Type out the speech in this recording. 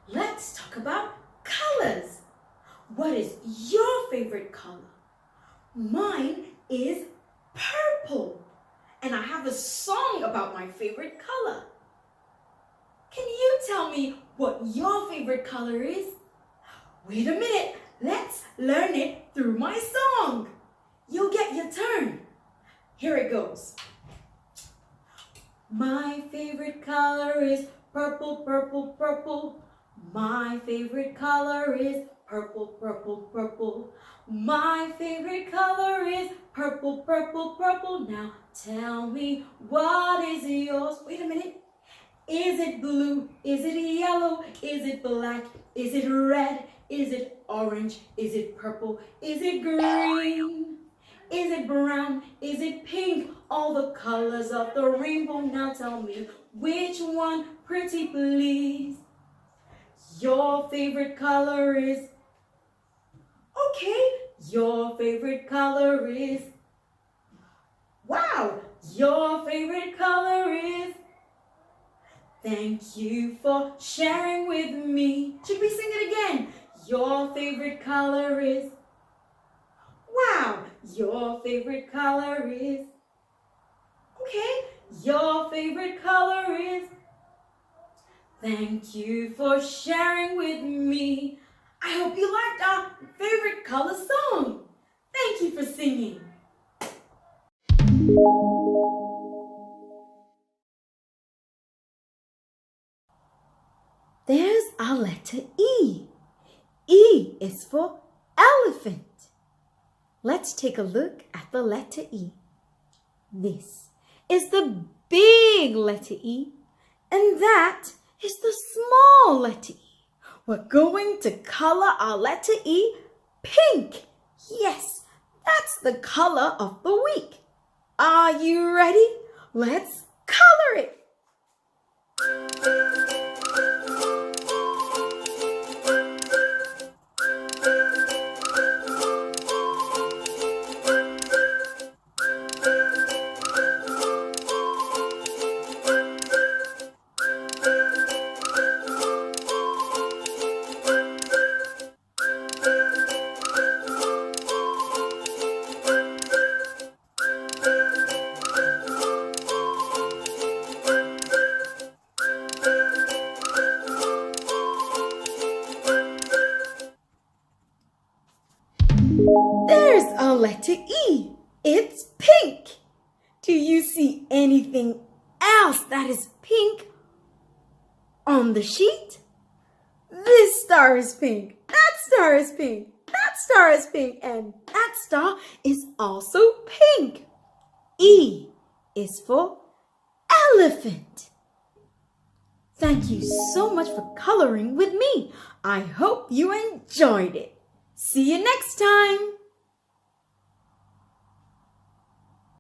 Let's talk about colors. What is your favorite color? Mine is purple. And I have a song about my favorite color. Can you tell me what your favorite color is? Wait a minute, let's learn it through my song. You'll get your turn. Here it goes. My favorite color is purple, purple, purple. My favorite color is purple, purple, purple. My favorite color is purple, purple, purple. Now tell me, what is yours? Wait a minute. Is it blue? Is it yellow? Is it black? Is it red? Is it orange? Is it purple? Is it green? Is it brown? Is it pink? All the colors of the rainbow. Now tell me, which one, pretty please? Your favorite color is... Okay, your favorite color is... Wow, your favorite color is... Thank you for sharing with me. Should we sing it again? Your favorite color is... Wow, your favorite color is... Okay, your favorite color is... Thank you for sharing with me. I hope you liked our favorite color song. Thank you for singing. There's our letter E. E is for elephant. Let's take a look at the letter E. This is the big letter E, and that is the small letter E. We're going to color our letter E pink. Yes, that's the color of the week. Are you ready? Let's color it. There's our letter E. It's pink. Do you see anything else that is pink on the sheet? This star is pink. That star is pink. That star is pink. And that star is also pink. E is for elephant. Thank you so much for coloring with me. I hope you enjoyed it. See you next time.